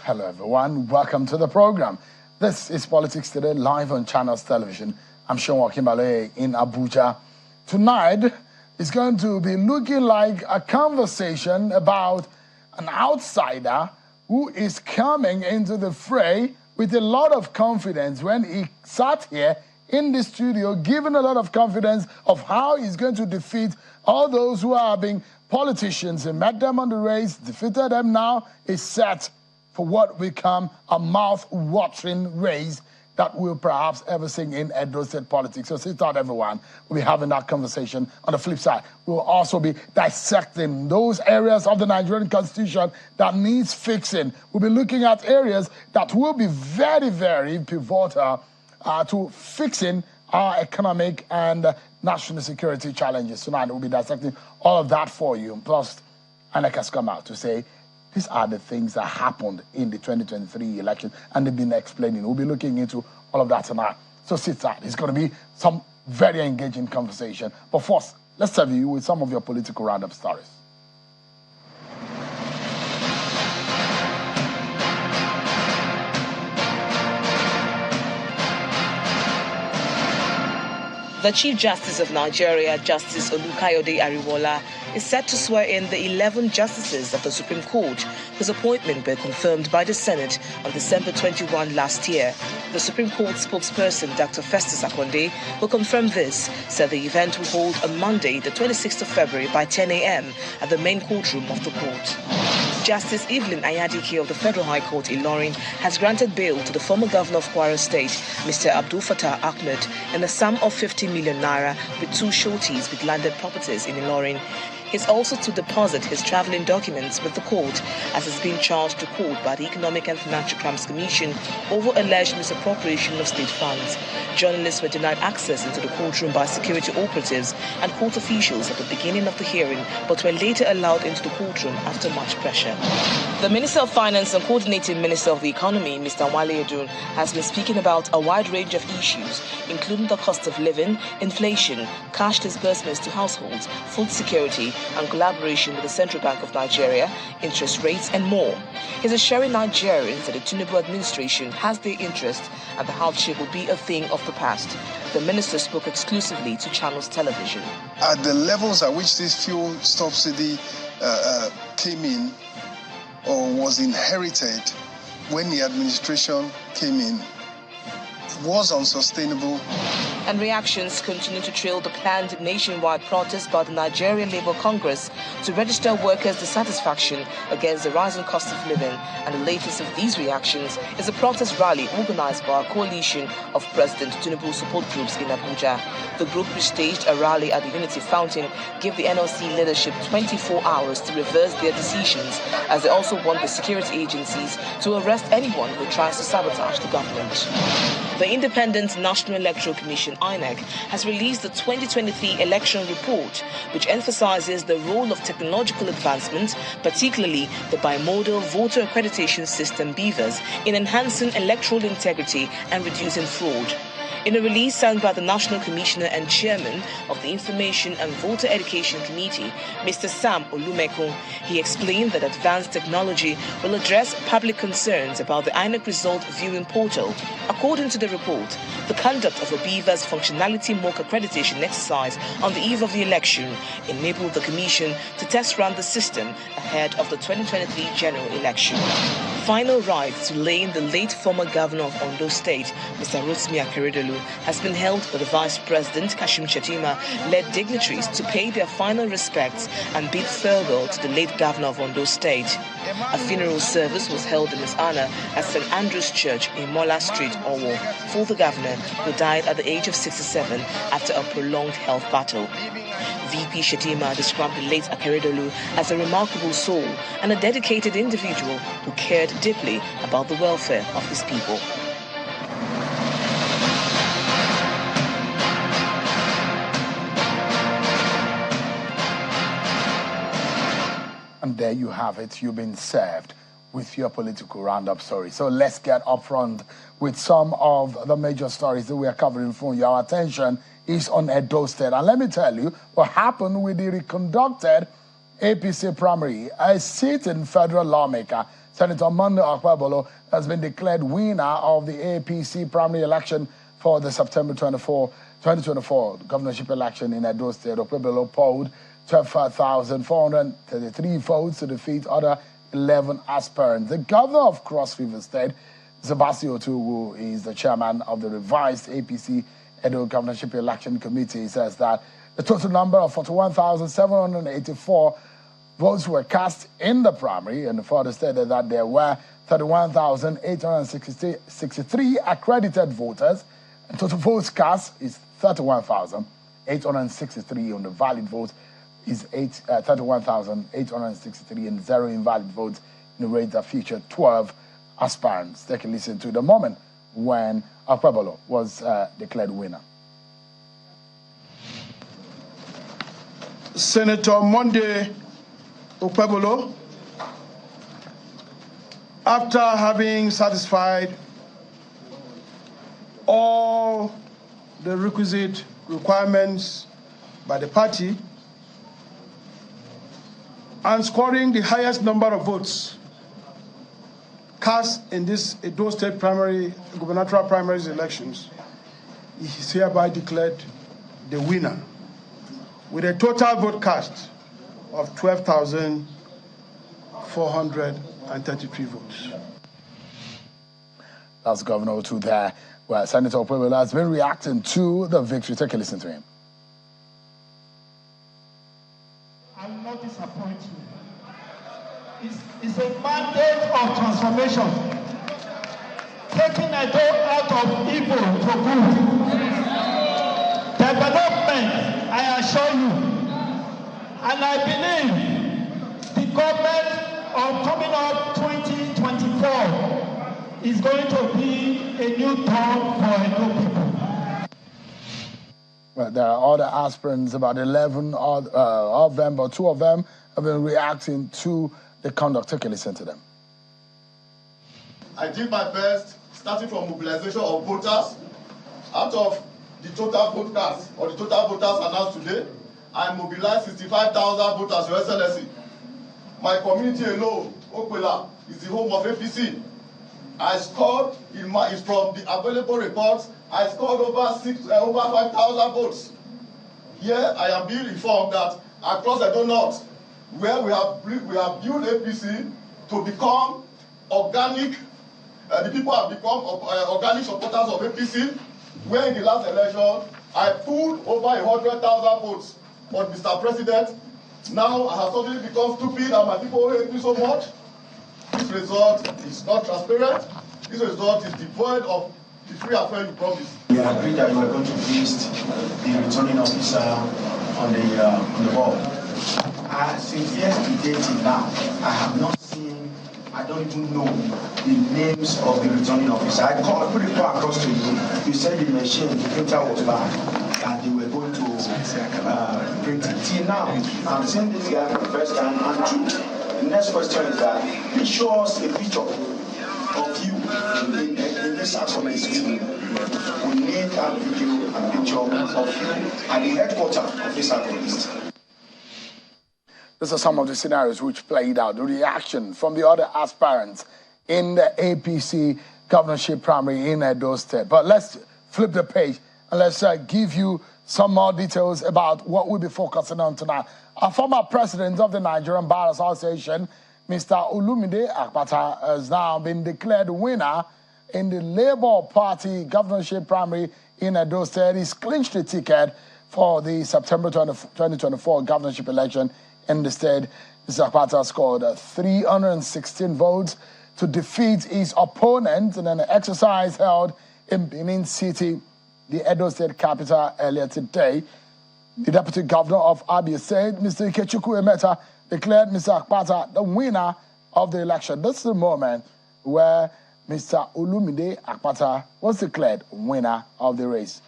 Hello everyone, welcome to the program. This is Politics Today, live on Channels Television. I'm Sean Wakimbale in Abuja. Tonight is going to be looking like a conversation about an outsider who is coming into the fray with a lot of confidence when he sat here in the studio, giving a lot of confidence of how he's going to defeat all those who are being politicians. He met them on the race, defeated them, now is set for what will become a mouth-watering race that we'll perhaps ever sing in Edo State politics. So sit down, everyone. We'll be having that conversation. On the flip side, we'll also be dissecting those areas of the Nigerian Constitution that needs fixing. We'll be looking at areas that will be very, very pivotal to fixing our economic and national security challenges. Tonight, we'll be dissecting all of that for you. Plus, INEC has come out to say, these are the things that happened in the 2023 election, and they've been explaining. We'll be looking into all of that tonight. So sit tight. It's going to be some very engaging conversation. But first, let's serve you with some of your political roundup stories. The Chief Justice of Nigeria, Justice Olukayode Ariwola, is set to swear in the 11 justices of the Supreme Court, whose appointment were confirmed by the Senate on December 21 last year. The Supreme Court spokesperson, Dr. Festus Akonde, will confirm this, said the event will hold on Monday, the 26th of February by 10 a.m. at the main courtroom of the court. Justice Evelyn Ayadike of the Federal High Court in Ilorin has granted bail to the former governor of Kwara State, Mr. Abdul Fattah Ahmed, in a sum of 50 million naira with two sureties with landed properties in Ilorin. He's also to deposit his travelling documents with the court, as he's being charged to court by the Economic and Financial Crimes Commission over alleged misappropriation of state funds. Journalists were denied access into the courtroom by security operatives and court officials at the beginning of the hearing, but were later allowed into the courtroom after much pressure. The Minister of Finance and Coordinating Minister of the Economy, Mr. Wale Edun, has been speaking about a wide range of issues, including the cost of living, inflation, cash disbursements to households, food security, and collaboration with the Central Bank of Nigeria, interest rates, and more. He's assuring Nigerians that the Tinubu administration has their interest and the hardship will be a thing of the past. The minister spoke exclusively to Channels Television. At the levels at which this fuel subsidy came in or was inherited when the administration came in, was unsustainable. And reactions continue to trail the planned nationwide protest by the Nigerian Labour Congress to register workers' dissatisfaction against the rising cost of living. And the latest of these reactions is a protest rally organized by a coalition of President Tinubu support groups in Abuja. The group, which staged a rally at the Unity Fountain, gave the NLC leadership 24 hours to reverse their decisions, as they also want the security agencies to arrest anyone who tries to sabotage the government. The Independent National Electoral Commission, INEC, has released the 2023 election report, which emphasizes the role of technological advancement, particularly the bimodal voter accreditation system BVAS, in enhancing electoral integrity and reducing fraud. In a release signed by the National Commissioner and Chairman of the Information and Voter Education Committee, Mr. Sam Olumekun, he explained that advanced technology will address public concerns about the INEC result viewing portal. According to the report, the conduct of a BVAS functionality mock accreditation exercise on the eve of the election enabled the Commission to test run the system ahead of the 2023 general election. Final rites to laying the late former governor of Ondo State, Mr. Rotimi Akeredolu, has been held by the Vice President, Kashim Shettima-led dignitaries to pay their final respects and bid farewell to the late governor of Ondo State. A funeral service was held in his honor at St. Andrew's Church in Mola Street, Owo, for the governor, who died at the age of 67 after a prolonged health battle. VP Shettima described the late Akeredolu as a remarkable soul and a dedicated individual who cared deeply about the welfare of his people. And there you have it. You've been served with your political roundup story. So let's get up front with some of the major stories that we are covering for you. Our attention is on Edo State. And let me tell you what happened with the reconducted APC primary. A sitting federal lawmaker Senator Monday Akpata has been declared winner of the APC primary election for the September 2024 governorship election in Edo State. Akpata polled 12,433 votes to defeat other 11 aspirants. The governor of Cross River State, Sebastian Otugu, is the chairman of the revised APC Edo Governorship Election Committee, says that the total number of 41,784 votes were cast in the primary, and further stated that there were 31,863 accredited voters, and total votes cast is 31,863, and the valid vote is 31,863, and 0 invalid votes in the rate that featured 12 aspirants. Take a listen to the moment when Akpata was declared winner. Senator Monday Akpata, after having satisfied all the requisite requirements by the party and scoring the highest number of votes cast in this Edo State gubernatorial primaries elections, he is hereby declared the winner with a total vote cast of 12,433 votes. That's Governor Otu there, where Senator Akpata has been reacting to the victory. Take a listen to him. I will not disappoint you. It's a mandate of transformation, taking Edo out of evil to good. Development, I assure you, and I believe the government of coming up 2024 is going to be a new dawn for Edo people. Well, there are other aspirants, about 11 of them, but 2 of them have been reacting to the conduct. Take a listen to them. I did my best, starting from mobilization of voters. Out of the total voters, or the total voters announced today, I mobilized 65,000 voters, Your Excellency. My community alone, Okwela, is the home of APC. I scored, is from the available reports, I scored over 5,000 votes. Here, I am being informed that across Edo North, where we have built APC to become organic, the people have become organic supporters of APC, where in the last election, I pulled over 100,000 votes. But Mr. President, now I have suddenly become stupid and my people hate me so much. This result is not transparent. This result is devoid of the free and fair you promised. We agreed that you were going to list the returning officer on the board. Since yesterday till now, I have not seen, I don't even know the names of the returning officer. I put it across to you. You said the machine, the printer was bad, and they were going to print it. Till now, I'm seeing this guy for the first time. And two, the next question is that please show us a picture of you in this accolades. We need a video and picture of you at the headquarters of this accolades. These are some of the scenarios which played out, the reaction from the other aspirants in the APC governorship primary in Edo State. But let's flip the page and let's give you some more details about what we'll be focusing on tonight. Our former president of the Nigerian Bar Association, Mr. Olumide Akpata, has now been declared winner in the Labour Party governorship primary in Edo State. He's clinched the ticket for the September 2024 governorship election in the state. Mr. Akpata scored 316 votes to defeat his opponent in an exercise held in Benin City, the Edo State capital, earlier today. The Deputy Governor of Abia State, Mr. Ikechukwu Emeta, declared Mr. Akpata the winner of the election. This is the moment where Mr. Olumide Akpata was declared winner of the race.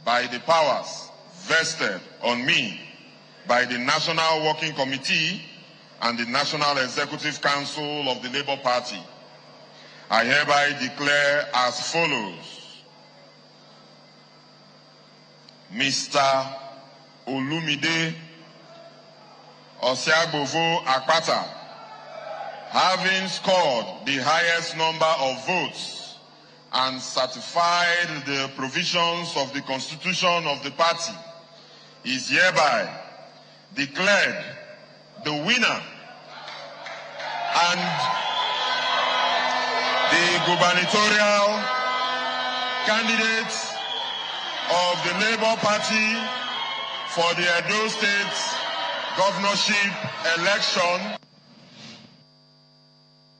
By the powers vested on me by the National Working Committee and the National Executive Council of the Labour Party, I hereby declare as follows. Mr. Olumide Akpata having scored the highest number of votes and certified the provisions of the constitution of the party, is hereby declared the winner and the gubernatorial candidate of the Labour Party for the Edo State governorship election.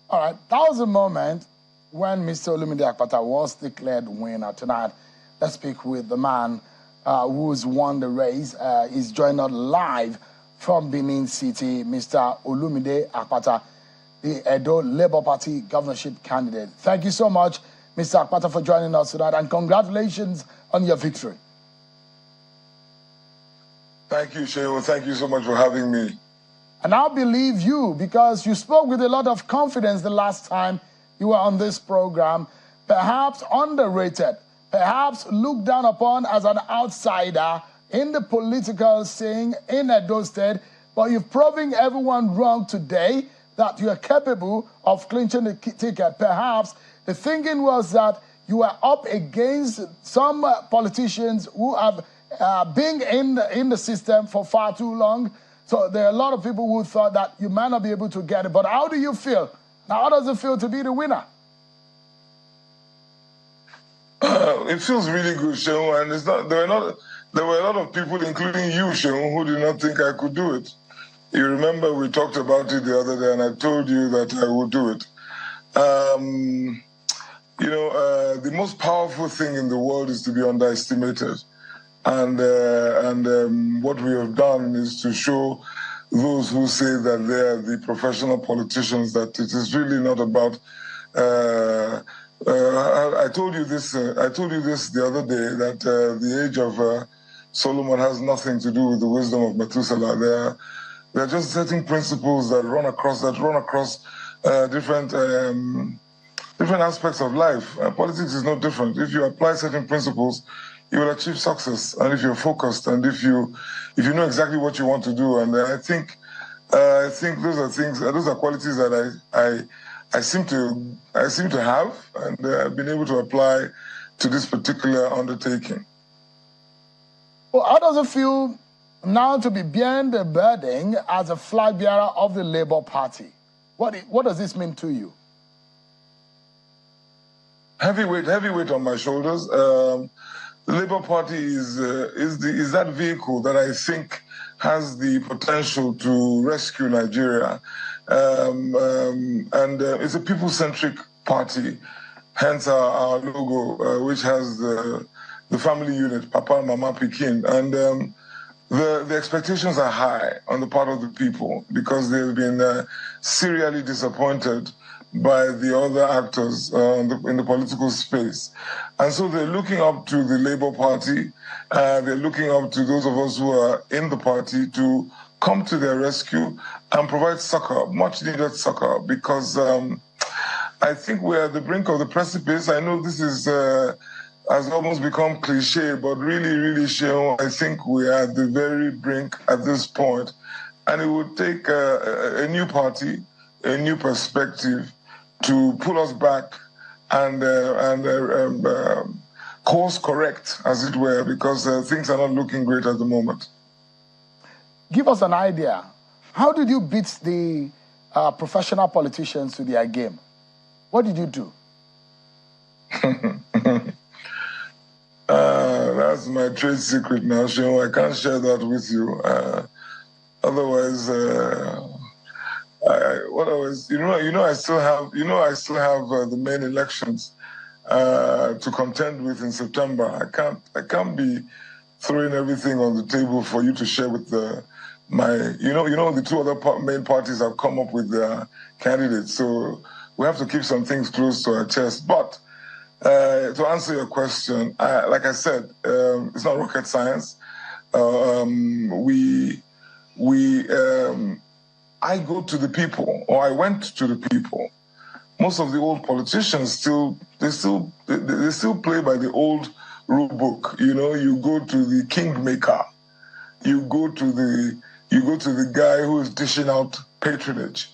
All right, that was a moment when Mr. Olumide Akpata was declared winner. Tonight, let's speak with the man who's won the race. He's joined us live from Benin City, Mr. Olumide Akpata, the Edo Labour Party governorship candidate. Thank you so much, Mr. Akpata, for joining us tonight, and congratulations on your victory. Thank you, Shehu. Thank you so much for having me. And I believe you because you spoke with a lot of confidence the last time you were on this program, perhaps underrated, perhaps looked down upon as an outsider in the political scene in Edo State, but you've proven everyone wrong today that you are capable of clinching the ticket. Perhaps the thinking was that you were up against some politicians who have been in the system for far too long. So there are a lot of people who thought that you might not be able to get it. But how do you feel? Now, how does it feel to be the winner? It feels really good, Shehu, and there were a lot of people, including you, Shehu, who did not think I could do it. You remember we talked about it the other day, and I told you that I would do it. The most powerful thing in the world is to be underestimated. And what we have done is to show those who say that they are the professional politicians that it is really not about. I told you this the other day that the age of Solomon has nothing to do with the wisdom of Methuselah. There are just certain principles that run across different aspects of life. Politics is no different. If you apply certain principles, you will achieve success, and if you're focused, and if you know exactly what you want to do, and I think those are qualities that I seem to have, and I've been able to apply to this particular undertaking. Well, how does it feel now to be bearing the burden as a flag bearer of the Labour Party? What does this mean to you? Heavy weight on my shoulders. The Labour Party is that vehicle that I think has the potential to rescue Nigeria, and it's a people-centric party. Hence our logo, which has the family unit, Papa, Mama, Pikin, and the expectations are high on the part of the people because they've been serially disappointed by the other actors in the political space. And so they're looking up to the Labour Party, they're looking up to those of us who are in the party to come to their rescue and provide succor, much needed succor, because I think we're at the brink of the precipice. I know this has almost become cliche, but really, Shehu, I think we are at the very brink at this point. And it would take a new party, a new perspective to pull us back and course correct, as it were, because things are not looking great at the moment. Give us an idea. How did you beat the professional politicians to their game? What did you do? That's my trade secret now, Shehu. I can't share that with you. Otherwise, I still have the main elections to contend with in September. I can't be throwing everything on the table for you to share with the two other main parties have come up with their candidates. So we have to keep some things close to our chest. But to answer your question, like I said, it's not rocket science. I go to the people, or I went to the people. Most of the old politicians still play by the old rule book. You know, you go to the kingmaker, you go to the guy who is dishing out patronage.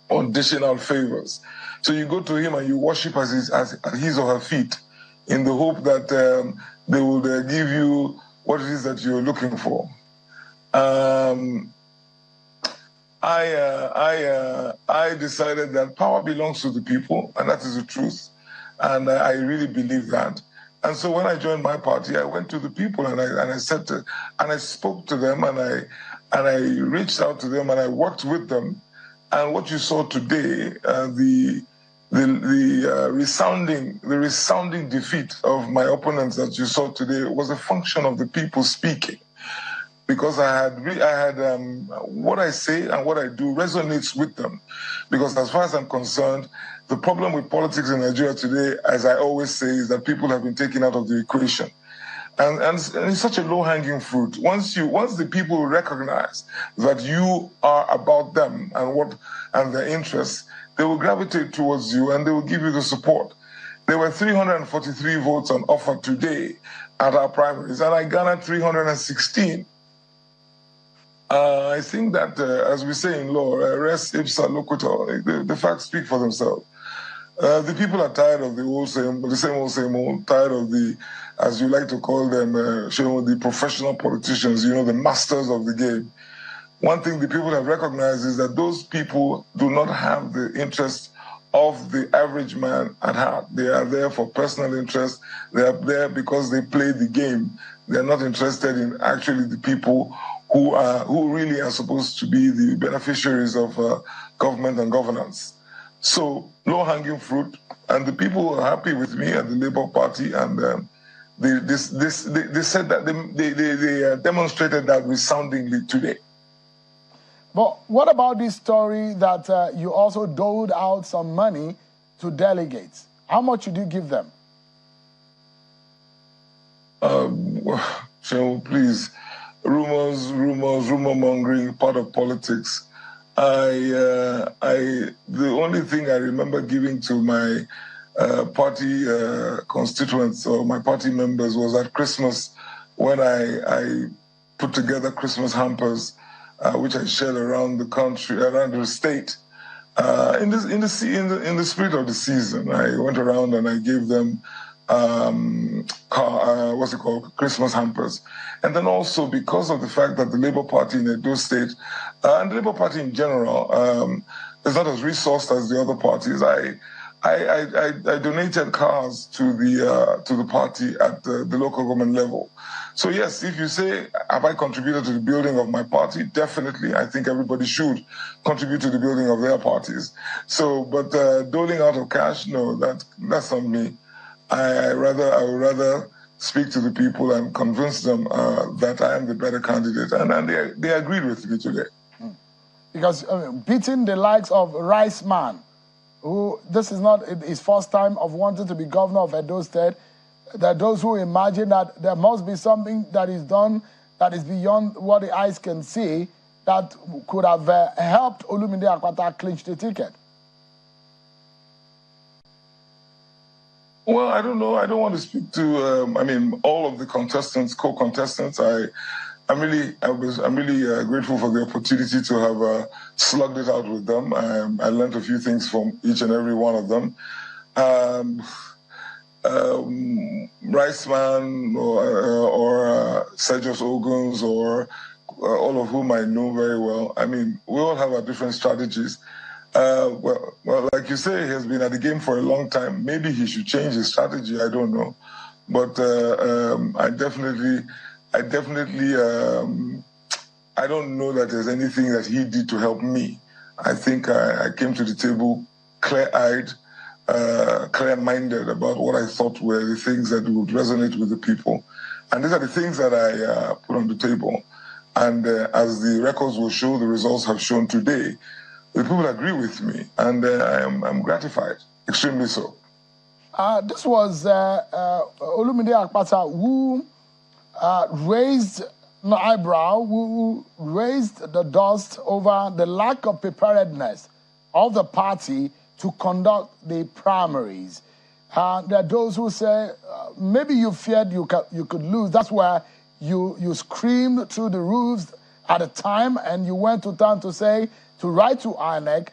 or dishing out favors. So you go to him and you worship at his or her feet in the hope that they will give you what it is that you're looking for. I decided that power belongs to the people, and that is the truth. And I really believe that. And so when I joined my party, I went to the people and I spoke to them and I reached out to them and I worked with them. And what you saw today, the resounding defeat of my opponents that you saw today was a function of the people speaking. Because I had what I say and what I do resonates with them. Because as far as I'm concerned, the problem with politics in Nigeria today, as I always say, is that people have been taken out of the equation. And it's such a low-hanging fruit. Once the people recognize that you are about them and their interests, they will gravitate towards you and they will give you the support. There were 343 votes on offer today at our primaries, and I garnered 316. I think that, as we say in law, res ipsa loquitur, the facts speak for themselves. The people are tired of the same old, tired of the, as you like to call them, the professional politicians, the masters of the game. One thing the people have recognized is that those people do not have the interest of the average man at heart. They are there for personal interest. They are there because they play the game. They are not interested in actually the people who really are supposed to be the beneficiaries of government and governance. So low-hanging fruit, and the people were happy with me at the Labour Party, and they said that they demonstrated that resoundingly today. But what about this story that you also doled out some money to delegates? How much did you give them? Please, rumor mongering, part of politics. The only thing I remember giving to my party constituents or my party members was at Christmas, when I put together Christmas hampers, which I shared around the country, around the state. In the spirit of the season, I went around and I gave them Christmas hampers. And then also because of the fact that the Labour Party in Edo State, and the Labour Party in general, is not as resourced as the other parties, I donated cars to the party at the local government level. So yes, if you say, have I contributed to the building of my party? Definitely, I think everybody should contribute to the building of their parties. So, but doling out of cash, no, that's not me. I would rather speak to the people and convince them that I am the better candidate, and they agreed with me today. Because beating the likes of Rice Man, who this is not his first time of wanting to be governor of Edo State, that those who imagine that there must be something that is done that is beyond what the eyes can see that could have helped Olumide Akpata clinch the ticket. Well, I don't know. I don't want to speak to, all of the contestants, co-contestants. I'm really grateful for the opportunity to have slugged it out with them. I learned a few things from each and every one of them. Riceman or Sergius Oguns, or all of whom I know very well. We all have our different strategies. Well, like you say, he has been at the game for a long time. Maybe he should change his strategy. I don't know, but I definitely, I don't know that there's anything that he did to help me. I think I came to the table clear-eyed, clear-minded about what I thought were the things that would resonate with the people, and these are the things that I put on the table. And as the records will show, the results have shown today. The people agree with me, and I'm gratified, extremely so. This was Olumide Akpata, who raised an eyebrow, who raised the dust over the lack of preparedness of the party to conduct the primaries. There are those who say, maybe you feared you could lose. That's why you screamed through the roofs at a time, and you went to town to write to INEC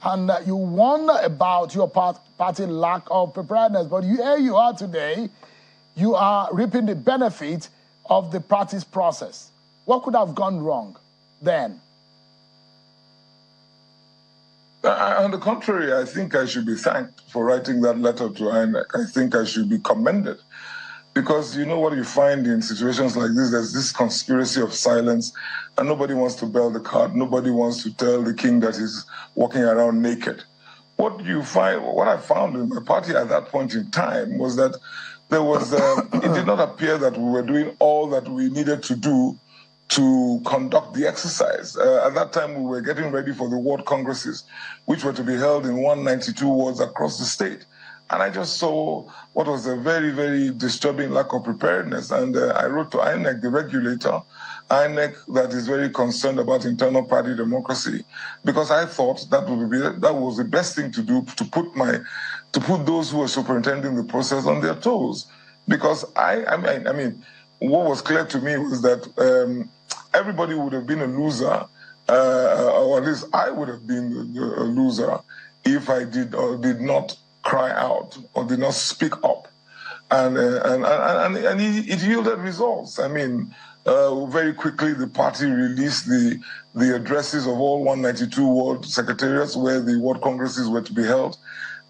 and you wonder about your party lack of preparedness. But here you are today, you are reaping the benefit of the party's process. What could have gone wrong then? On the contrary, I think I should be thanked for writing that letter to INEC. I think I should be commended. Because you know what you find in situations like this, there's this conspiracy of silence, and nobody wants to bear the card. Nobody wants to tell the king that he's walking around naked. What I found in my party at that point in time was that there was, it did not appear that we were doing all that we needed to do to conduct the exercise. At that time, we were getting ready for the ward congresses, which were to be held in 192 wards across the state. And I just saw what was a very, very disturbing lack of preparedness. And I wrote to INEC, the regulator, INEC that is very concerned about internal party democracy, because I thought that was the best thing to do, to put those who were superintending the process on their toes. Because I mean, what was clear to me was that everybody would have been a loser, or at least I would have been a loser if I did or did not cry out or did not speak up, and it yielded results. I mean, very quickly the party released the addresses of all 192 ward secretariats where the ward congresses were to be held.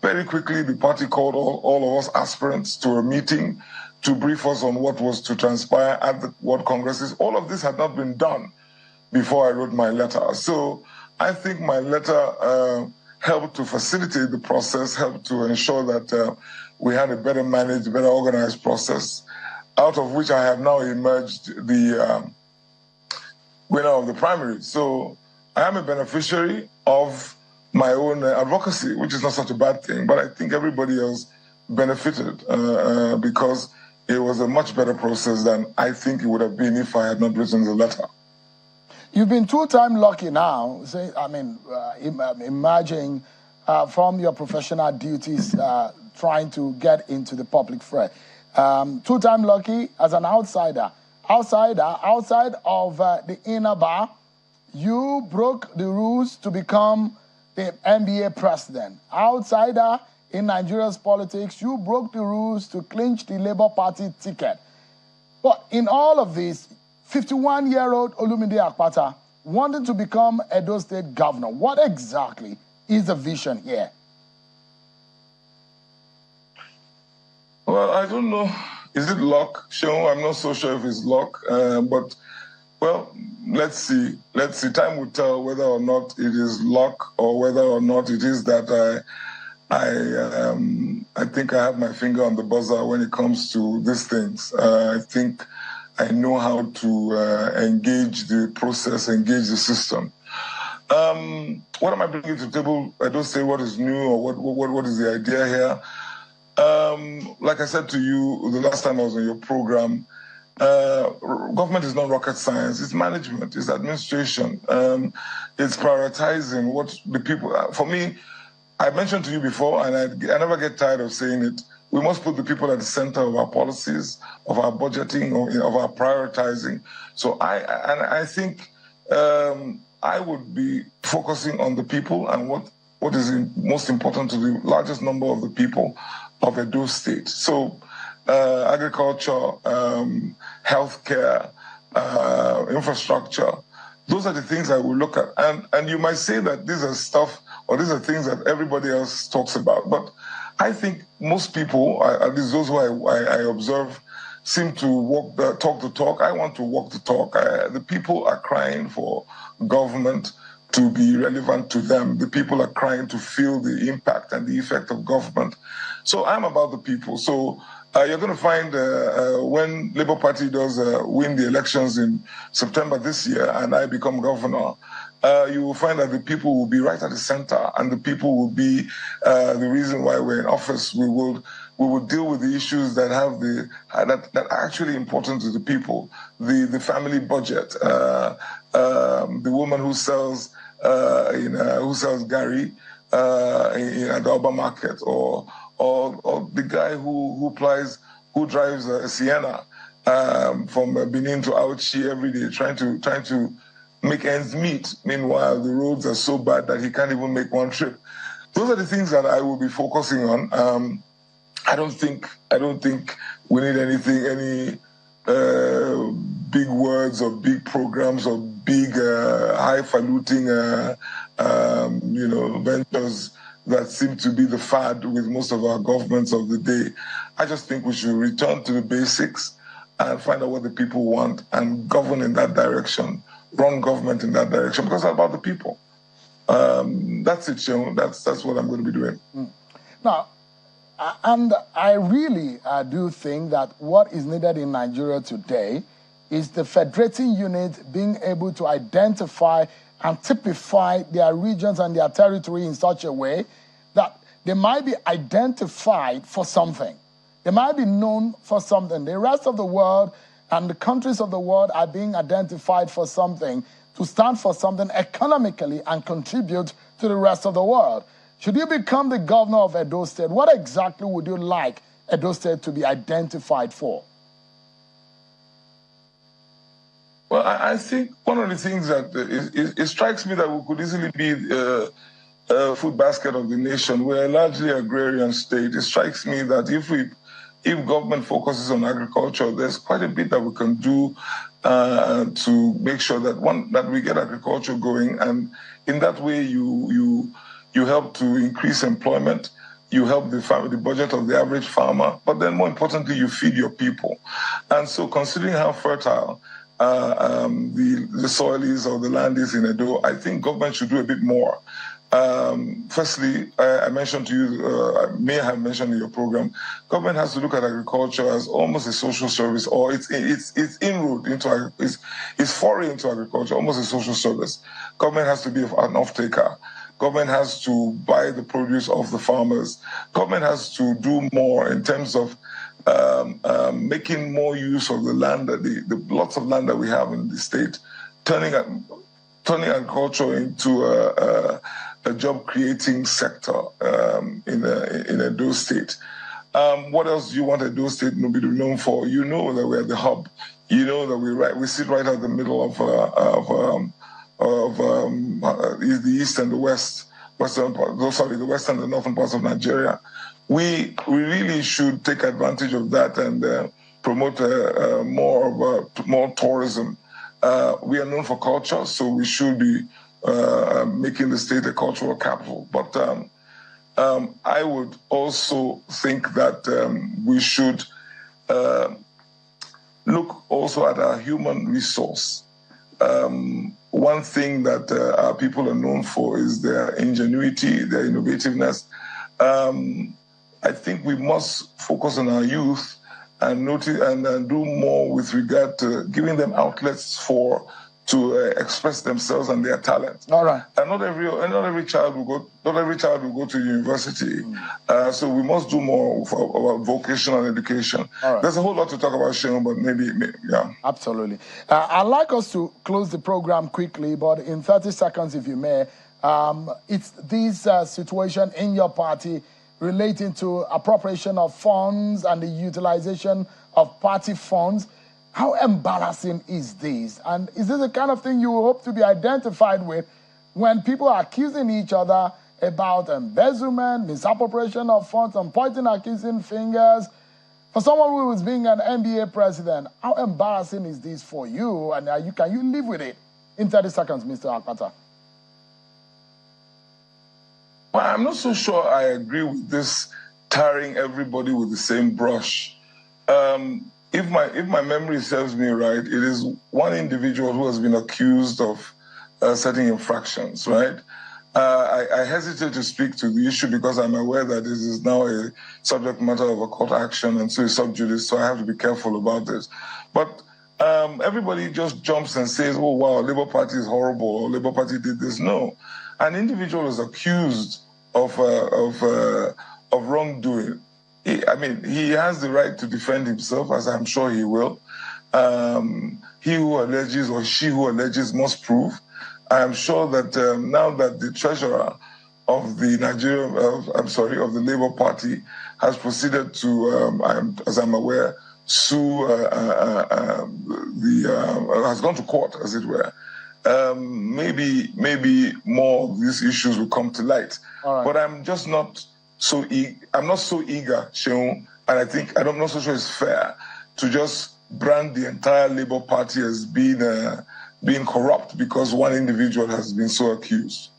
Very quickly the party called all of us aspirants to a meeting to brief us on what was to transpire at the ward congresses. All of this had not been done before I wrote my letter. So I think my letter helped to facilitate the process, helped to ensure that we had a better managed, better organized process, out of which I have now emerged the winner of the primary. So I am a beneficiary of my own advocacy, which is not such a bad thing, but I think everybody else benefited because it was a much better process than I think it would have been if I had not written the letter. You've been two-time lucky now, emerging from your professional duties, trying to get into the public fray. Two-time lucky as an outsider. Outside of the inner bar, you broke the rules to become the NBA president. Outsider in Nigeria's politics, you broke the rules to clinch the Labour Party ticket. But in all of this, 51-year-old Olumide Akpata wanted to become Edo State governor. What exactly is the vision here? Well, I don't know. Is it luck? Sure, I'm not so sure if it's luck. But, well, let's see. Let's see. Time will tell whether or not it is luck or whether or not it is that I think I have my finger on the buzzer when it comes to these things. I think I know how to engage the process, engage the system. What am I bringing to the table? I don't say what is new or what is the idea here. Like I said to you the last time I was on your program, government is not rocket science. It's management, it's administration. It's prioritizing what the people... For me, I mentioned to you before, and I never get tired of saying it, we must put the people at the center of our policies, of our budgeting, of our prioritizing. So I think I would be focusing on the people and what is most important to the largest number of the people of Edo State. So agriculture, healthcare, infrastructure, those are the things I will look at. And you might say that these are stuff, or these are things that everybody else talks about. But I think most people, at least those who I observe, seem to talk the talk. I want to walk the talk. The people are crying for government to be relevant to them. The people are crying to feel the impact and the effect of government. So I'm about the people. So you're going to find when Labour Party does win the elections in September this year and I become governor, you will find that the people will be right at the center, and the people will be the reason why we're in office. We will deal with the issues that have that are actually important to the people. The family budget, the woman who sells Gary at the urban market, or the guy who drives a Sienna from Benin to Auchi every day, trying to make ends meet. Meanwhile, the roads are so bad that he can't even make one trip. Those are the things that I will be focusing on. I don't think we need any big words or big programs or big highfalutin ventures that seem to be the fad with most of our governments of the day. I just think we should return to the basics and find out what the people want and govern in that direction, run government in that direction, because it's about the people. That's it, Sean. That's what I'm going to be doing. Now, and I really do think that what is needed in Nigeria today is the federating unit being able to identify and typify their regions and their territory in such a way that they might be identified for something. They might be known for something. The rest of the world and the countries of the world are being identified for something, to stand for something economically and contribute to the rest of the world. Should you become the governor of Edo State, what exactly would you like Edo State to be identified for? Well, I think one of the things that it strikes me that we could easily be a food basket of the nation. We're a largely agrarian state. It strikes me that if government focuses on agriculture, there's quite a bit that we can do to make sure that we get agriculture going, and in that way you help to increase employment, you help the budget of the average farmer, but then more importantly, you feed your people. And so considering how fertile the soil is or the land is in Edo, I think government should do a bit more. Firstly, I mentioned to you, I may have mentioned in your program, government has to look at agriculture as almost a social service, or it's inroad into it's foray into agriculture, almost a social service. Government has to be an off-taker. Government has to buy the produce of the farmers. Government has to do more in terms of making more use of the land, the lots of land that we have in the state, turning agriculture into a job-creating sector in Edo State. What else do you want Edo State to be known for? You know that we're the hub. You know that we sit right at the middle of the east and the west, the west and the northern parts of Nigeria. We really should take advantage of that and promote more tourism. We are known for culture, so we should be making the state a cultural capital. But I would also think that we should look also at our human resource. One thing that our people are known for is their ingenuity, their innovativeness. I think we must focus on our youth and notice and do more with regard to giving them outlets to express themselves and their talent. All right. And not every child will go to university. So we must do more about vocational education. All right. There's a whole lot to talk about, Sean, but maybe yeah. Absolutely. I'd like us to close the program quickly, but in 30 seconds, if you may. It's this situation in your party relating to appropriation of funds and the utilization of party funds. How embarrassing is this? And is this the kind of thing you hope to be identified with when people are accusing each other about embezzlement, misappropriation of funds, and pointing accusing fingers? For someone who is being an NBA president, how embarrassing is this for you? And can you live with it? In 30 seconds, Mr. Akpata. Well, I'm not so sure I agree with this tarring everybody with the same brush. If my memory serves me right, it is one individual who has been accused of certain infractions, right? I hesitate to speak to the issue because I'm aware that this is now a subject matter of a court action and so it's sub judice, so I have to be careful about this. But everybody just jumps and says, oh, wow, Labour Party is horrible, or Labour Party did this. No. An individual is accused of wrongdoing. He has the right to defend himself, as I'm sure he will. He who alleges or she who alleges must prove. I am sure that now that the treasurer of the of the Labour Party has proceeded to, as I'm aware, sue has gone to court, as it were. maybe more of these issues will come to light. But I'm just not so I'm not so eager, Sheung, and I think I'm not so sure it's fair to just brand the entire Labour Party as being corrupt because one individual has been so accused.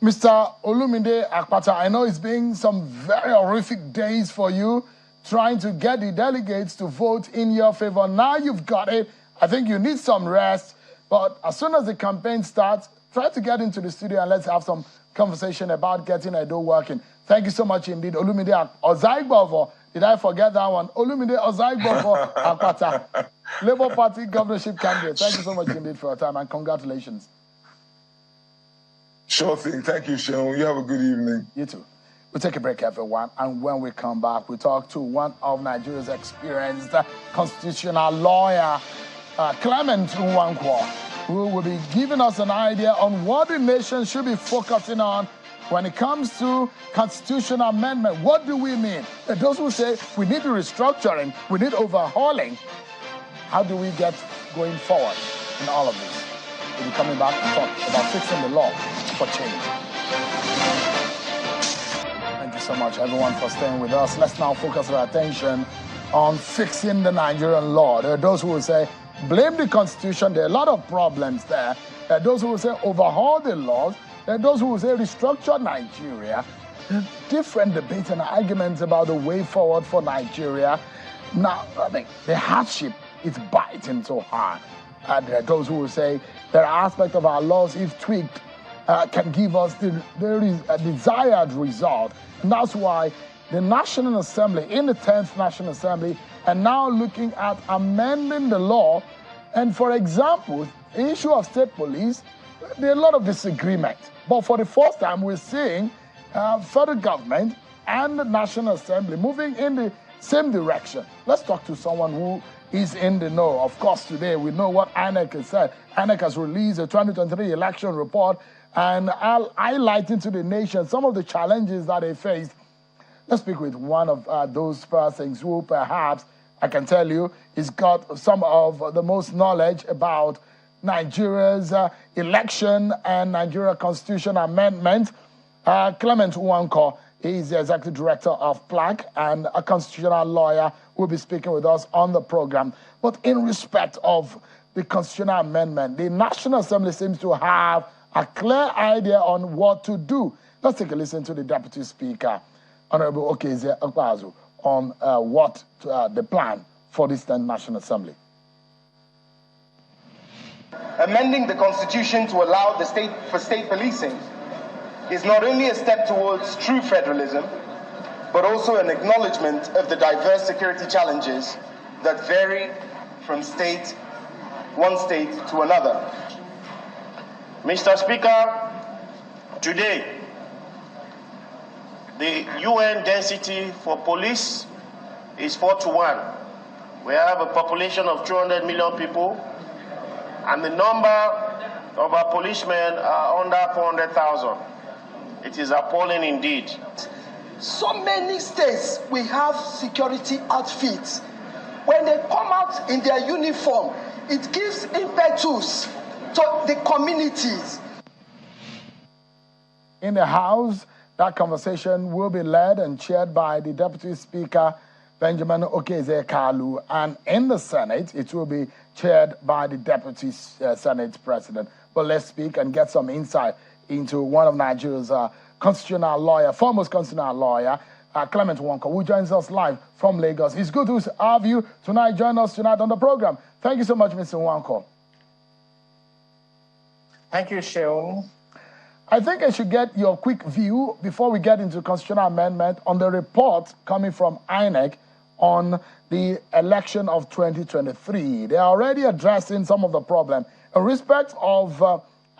Mr. Olumide Akpata, I know it's been some very horrific days for you trying to get the delegates to vote in your favor. Now you've got it. I think you need some rest. But as soon as the campaign starts, try to get into the studio and let's have some conversation about getting Edo working. Thank you so much indeed. Olumide Ozaigbovo. Did I forget that one? Olumide Ozaigbovo Akpata, Labour Party governorship candidate. Thank you so much indeed for your time and congratulations. Sure thing. Thank you, Sheung. You have a good evening. You too. We'll take a break, everyone, and when we come back, we'll talk to one of Nigeria's experienced constitutional lawyer, Clement Nwankwo, who will be giving us an idea on what the nation should be focusing on when it comes to constitutional amendment. What do we mean? Those who say we need restructuring, we need overhauling, how do we get going forward in all of this? We'll be coming back to talk about fixing the law for change. Thank you so much, everyone, for staying with us. Let's now focus our attention on fixing the Nigerian law. There are those who will say, blame the Constitution. There are a lot of problems there. There are those who will say, overhaul the laws. There are those who will say, restructure Nigeria. There are different debates and arguments about the way forward for Nigeria. Now, I think the hardship is biting so hard. There are those who will say there are aspects of our laws, if tweaked, can give us the desired result. And that's why the National Assembly, in the 10th National Assembly, are now looking at amending the law. And for example, the issue of state police, there are a lot of disagreement. But for the first time, we're seeing federal government and the National Assembly moving in the same direction. Let's talk to someone who is in the know. Of course, today we know what INEC has said. INEC has released a 2023 election report and highlighting to the nation some of the challenges that they faced. Let's speak with one of those persons who perhaps, I can tell you, has got some of the most knowledge about Nigeria's election and Nigeria Constitution amendment. Clement Nwankwo is the executive director of PLAC and a constitutional lawyer who will be speaking with us on the program. But in respect of the constitutional amendment, the National Assembly seems to have a clear idea on what to do. Let's take a listen to the Deputy Speaker, Honorable Okeze Okpazu, on what the plan for this 10th National Assembly. Amending the Constitution to allow the state policing is not only a step towards true federalism, but also an acknowledgement of the diverse security challenges that vary from one state to another. Mr. Speaker, today, the UN density for police is 4:1. We have a population of 200 million people, and the number of our policemen are under 400,000. It is appalling indeed. So many states, we have security outfits. When they come out in their uniform, it gives impetus to the communities. In the House, that conversation will be led and chaired by the Deputy Speaker, Benjamin Okeze Kalu, and in the Senate, it will be chaired by the Deputy Senate President. But let's speak and get some insight into one of Nigeria's constitutional lawyer, foremost constitutional lawyer, Clement Nwankwo, who joins us live from Lagos. It's good to have you tonight. Join us tonight on the program. Thank you so much, Mr. Nwankwo. Thank you, Sheung. I think I should get your quick view before we get into constitutional amendment on the report coming from INEC on the election of 2023. They are already addressing some of the problem. In respect of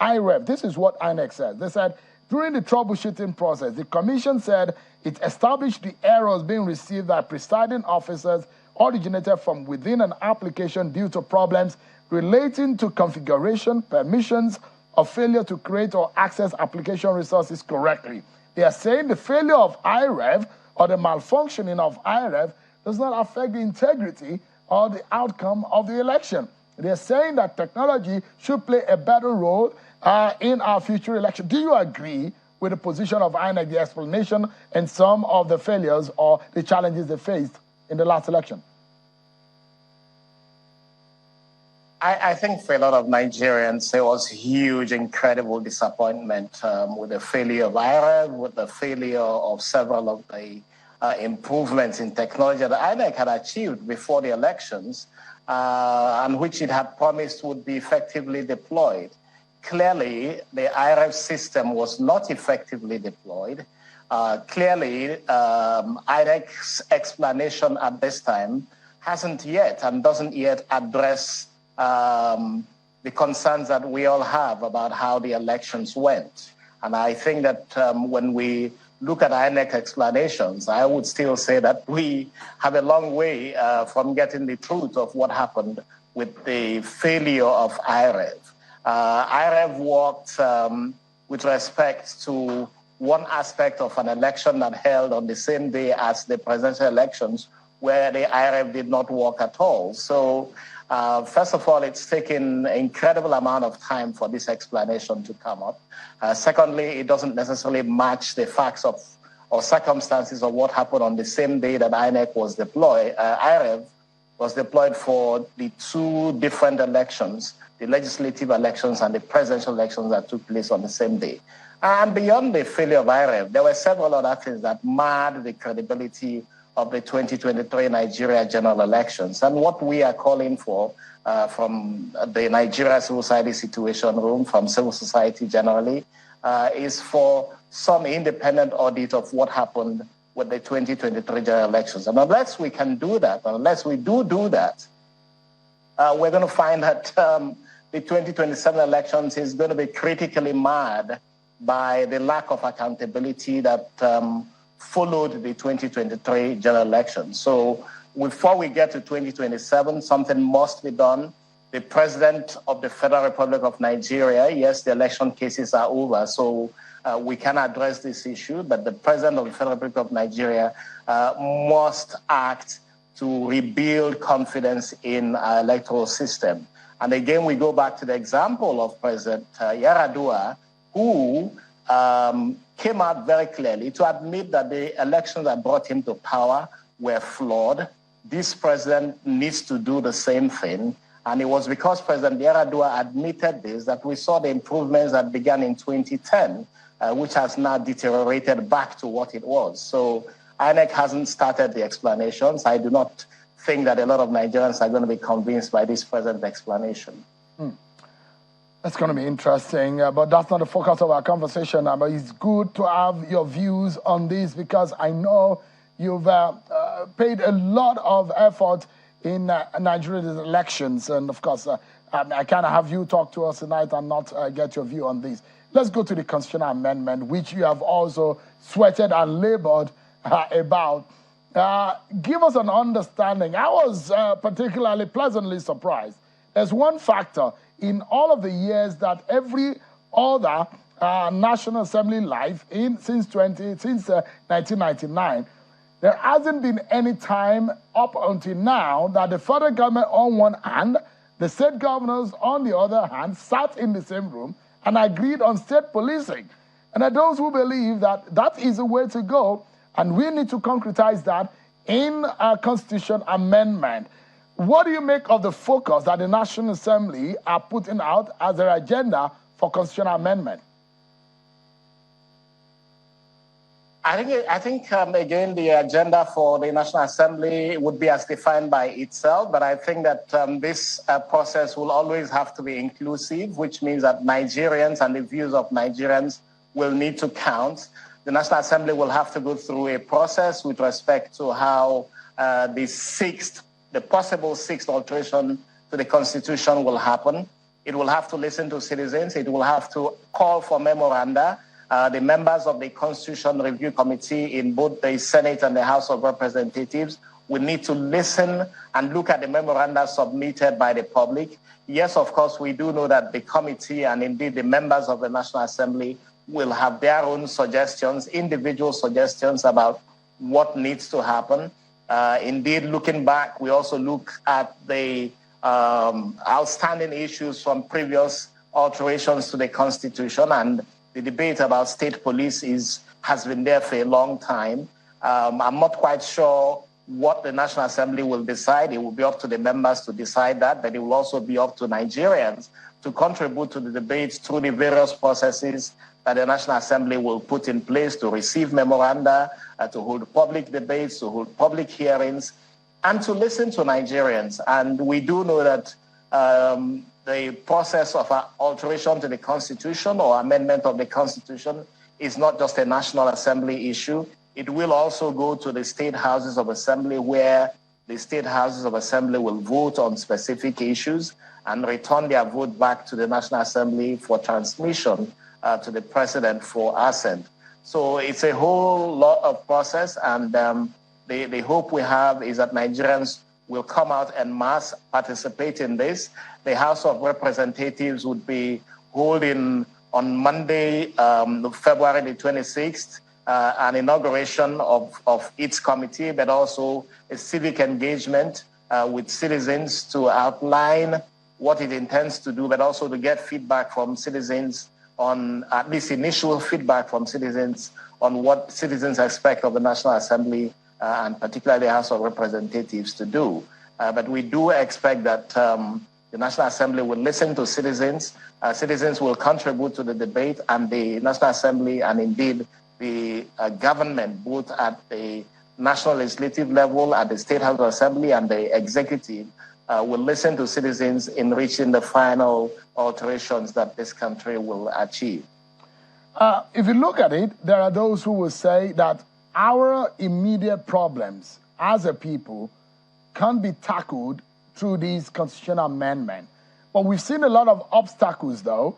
IREV, this is what INEC said. They said, during the troubleshooting process, the commission said it established the errors being received by presiding officers originated from within an application due to problems relating to configuration, permissions, or failure to create or access application resources correctly. They are saying the failure of IREV or the malfunctioning of IREV does not affect the integrity or the outcome of the election. They're saying that technology should play a better role in our future election. Do you agree with the position of INEC, the explanation, and some of the failures or the challenges they faced in the last election? I think for a lot of Nigerians, there was huge, incredible disappointment with the failure of IREV, with the failure of several of the improvements in technology that INEC had achieved before the elections, and which it had promised would be effectively deployed. Clearly, the IREV system was not effectively deployed. Clearly, INEC's explanation at this time hasn't yet and doesn't yet address the concerns that we all have about how the elections went. And I think that when we look at INEC explanations, I would still say that we have a long way from getting the truth of what happened with the failure of IREV. IREV worked with respect to one aspect of an election that held on the same day as the presidential elections, where the IREV did not work at all. So first of all, it's taken an incredible amount of time for this explanation to come up. Secondly, it doesn't necessarily match the facts of or circumstances of what happened on the same day that INEC was deployed. IREV was deployed for the two different elections, the legislative elections and the presidential elections that took place on the same day. And beyond the failure of IREV, there were several other things that marred the credibility of the 2023 Nigeria general elections. And what we are calling for from the Nigeria Civil Society Situation Room, from civil society generally, is for some independent audit of what happened with the 2023 general elections. And unless we can do that, unless we do that, we're going to find that the 2027 elections is going to be critically marred by the lack of accountability that followed the 2023 general elections. So before we get to 2027, something must be done. The President of the Federal Republic of Nigeria, yes, the election cases are over, so we can address this issue, but the President of the Federal Republic of Nigeria must act to rebuild confidence in our electoral system. And again, we go back to the example of President Yar'Adua, who came out very clearly to admit that the elections that brought him to power were flawed. This president needs to do the same thing. And it was because President Yar'Adua admitted this that we saw the improvements that began in 2010, which has now deteriorated back to what it was. So INEC hasn't started the explanations. I do not think that a lot of Nigerians are going to be convinced by this present explanation. That's going to be interesting, but that's not the focus of our conversation. But it's good to have your views on this because I know you've paid a lot of effort in Nigeria's elections. And of course, I can't have you talk to us tonight and not get your view on this. Let's go to the constitutional amendment, which you have also sweated and labored about. Give us an understanding. I was particularly pleasantly surprised. There's one factor in all of the years that every other National Assembly life since 1999, there hasn't been any time up until now that the federal government on one hand, the state governors on the other hand, sat in the same room and agreed on state policing. And there are those who believe that that is the way to go, and we need to concretize that in a constitution amendment. What do you make of the focus that the National Assembly are putting out as their agenda for constitutional amendment? I think again, the agenda for the National Assembly would be as defined by itself, but I think that this process will always have to be inclusive, which means that Nigerians and the views of Nigerians will need to count. The National Assembly will have to go through a process with respect to how the possible sixth alteration to the Constitution will happen. It will have to listen to citizens. It will have to call for memoranda. The members of the Constitution Review Committee in both the Senate and the House of Representatives will need to listen and look at the memoranda submitted by the public. Yes, of course, we do know that the committee and indeed the members of the National Assembly will have their own suggestions, individual suggestions about what needs to happen. Indeed, looking back, we also look at the outstanding issues from previous alterations to the Constitution, and the debate about state police has been there for a long time. I'm not quite sure what the National Assembly will decide. It will be up to the members to decide that, but it will also be up to Nigerians to contribute to the debates through the various processes that the National Assembly will put in place to receive memoranda, to hold public debates, to hold public hearings, and to listen to Nigerians. And we do know that the process of alteration to the Constitution or amendment of the Constitution is not just a National Assembly issue. It will also go to the state houses of assembly, where the state houses of assembly will vote on specific issues and return their vote back to the National Assembly for transmission to the president for assent. So it's a whole lot of process, and the hope we have is that Nigerians will come out en masse, participate in this. The House of Representatives would be holding on Monday, February the 26th, an inauguration of its committee, but also a civic engagement with citizens to outline what it intends to do, but also to get feedback from citizens on, at least initial feedback from citizens on what citizens expect of the National Assembly and particularly the House of Representatives to do. But we do expect that the National Assembly will listen to citizens. Citizens will contribute to the debate, and the National Assembly and indeed the government, both at the national legislative level, at the State House of Assembly and the executive, will listen to citizens in reaching the final alterations that this country will achieve. If you look at it, there are those who will say that our immediate problems as a people can't be tackled through these constitutional amendments. But we've seen a lot of obstacles, though,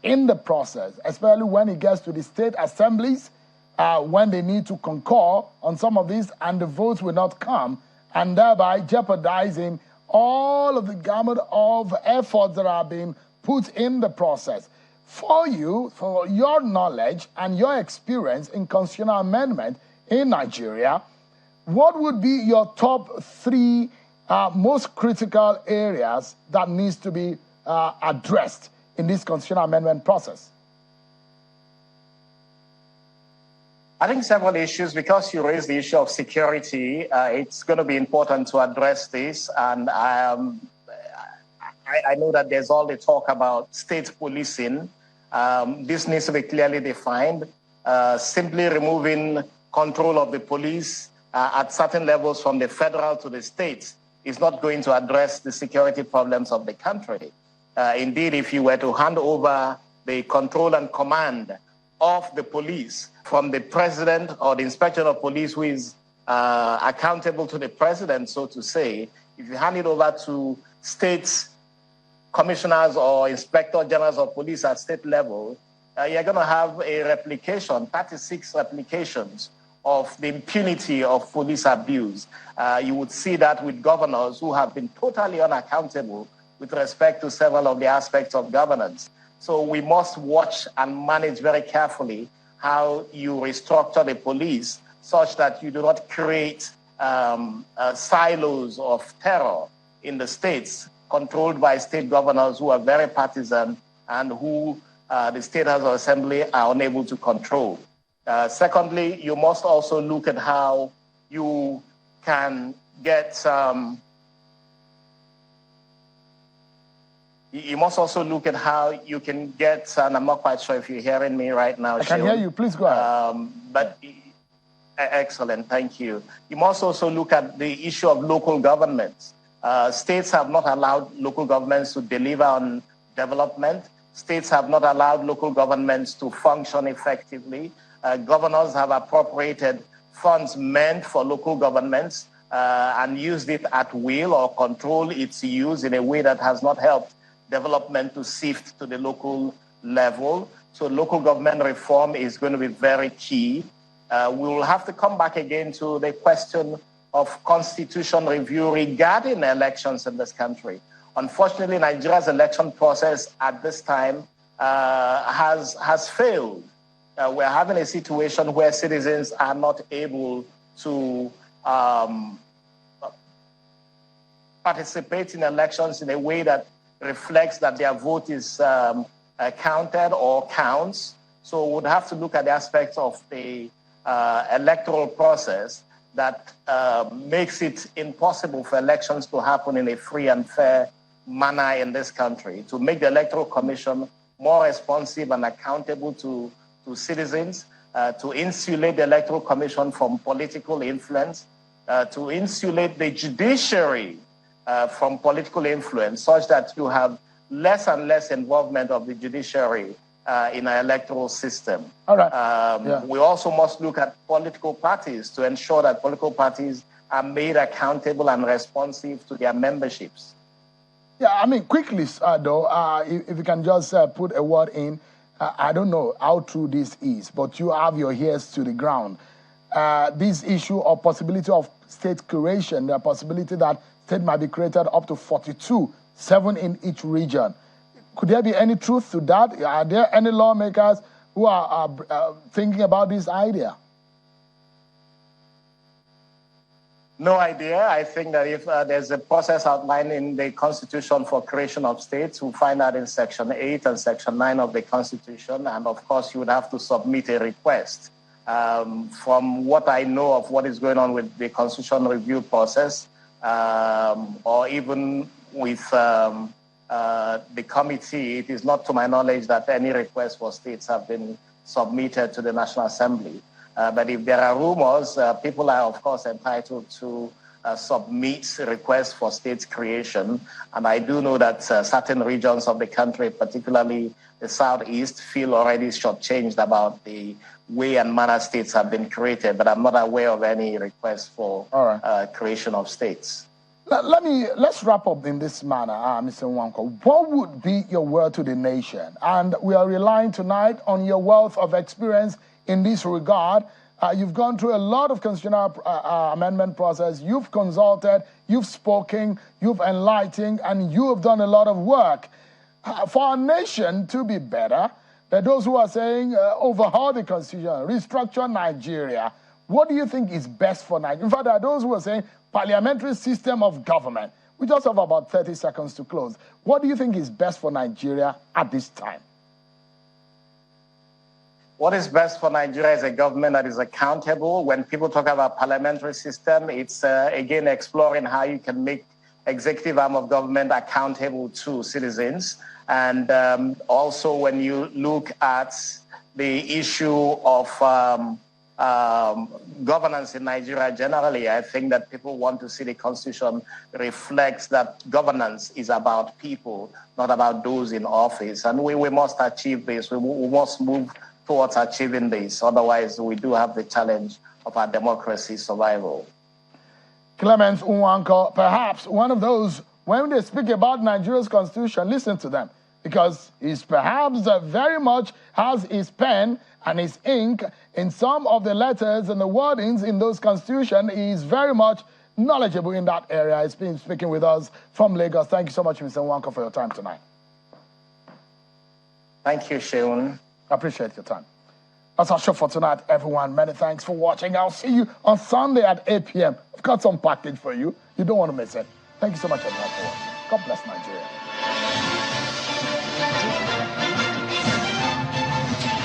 in the process, especially when it gets to the state assemblies, when they need to concur on some of these, and the votes will not come, and thereby jeopardizing all of the gamut of efforts that are being put in the process. For you, for your knowledge and your experience in constitutional amendment in Nigeria, what would be your top three most critical areas that needs to be addressed in this constitutional amendment process? I think several issues. Because you raised the issue of security, it's going to be important to address this. And I know that there's all the talk about state policing. This needs to be clearly defined. Simply removing control of the police at certain levels from the federal to the states is not going to address the security problems of the country. Indeed, if you were to hand over the control and command of the police from the president or the inspector of police, who is accountable to the president, so to say, if you hand it over to states, commissioners or inspector generals of police at state level, you're going to have a replication, 36 replications of the impunity of police abuse. You would see that with governors who have been totally unaccountable with respect to several of the aspects of governance. So we must watch and manage very carefully how you restructure the police such that you do not create silos of terror in the states controlled by state governors who are very partisan and who the State House of Assembly are unable to control. Secondly, you must also look at how you can get you must also look at how you can get, and I'm not quite sure if you're hearing me right now. I can hear you, please go ahead. But excellent, thank you. You must also look at the issue of local governments. States have not allowed local governments to deliver on development. States have not allowed local governments to function effectively. Governors have appropriated funds meant for local governments and used it at will or control its use in a way that has not helped development to sift to the local level. So local government reform is going to be very key. We will have to come back again to the question of constitution review regarding elections in this country. Unfortunately, Nigeria's election process at this time has failed. We're having a situation where citizens are not able to participate in elections in a way that reflects that their vote is counted or counts. So we would have to look at the aspects of the electoral process that makes it impossible for elections to happen in a free and fair manner in this country, to make the Electoral Commission more responsive and accountable to citizens, to insulate the Electoral Commission from political influence, to insulate the judiciary from political influence, such that you have less and less involvement of the judiciary in our electoral system. All right. We also must look at political parties to ensure that political parties are made accountable and responsive to their memberships. Yeah, I mean, quickly, though, if you can just put a word in, I don't know how true this is, but you have your ears to the ground. This issue of possibility of state creation, the possibility that state might be created up to 42, 7 in each region. Could there be any truth to that? Are there any lawmakers who are thinking about this idea? No idea. I think that if there's a process outlined in the Constitution for creation of states, we'll find that in Section 8 and Section 9 of the Constitution. And of course, you would have to submit a request. From what I know of what is going on with the Constitution review process, or even with the committee, it is not to my knowledge that any requests for states have been submitted to the National Assembly. But if there are rumors, people are, of course, entitled to submit requests for state creation. And I do know that certain regions of the country, particularly the Southeast, feel already shortchanged about the way and manner states have been created. But I'm not aware of any requests for creation of states. Let's wrap up in this manner, Mr. Nwankwo. What would be your word to the nation? And we are relying tonight on your wealth of experience in this regard. You've gone through a lot of constitutional amendment process. You've consulted, you've spoken, you've enlightened, and you have done a lot of work. For our nation to be better, there are those who are saying overhaul the constitution, restructure Nigeria. What do you think is best for Nigeria? In fact, there are those who are saying parliamentary system of government. We just have about 30 seconds to close. What do you think is best for Nigeria at this time? What is best for Nigeria is a government that is accountable. When people talk about parliamentary system, it's again exploring how you can make executive arm of government accountable to citizens. And also when you look at the issue of governance in Nigeria generally, I think that people want to see the Constitution reflects that governance is about people, not about those in office. And we must achieve this. We must move towards achieving this. Otherwise, we do have the challenge of our democracy survival. Clement Nwankwo, perhaps one of those, when they speak about Nigeria's constitution, listen to them, because he's perhaps very much has his pen and his ink in some of the letters and the wordings in those constitution. He's very much knowledgeable in that area. He's been speaking with us from Lagos. Thank you so much, Mr. Nwankwo, for your time tonight. Thank you, Sheun. I appreciate your time. That's our show for tonight, everyone. Many thanks for watching. I'll see you on Sunday at 8 p.m. I've got some package for you. You don't want to miss it. Thank you so much, everyone, for watching. God bless Nigeria.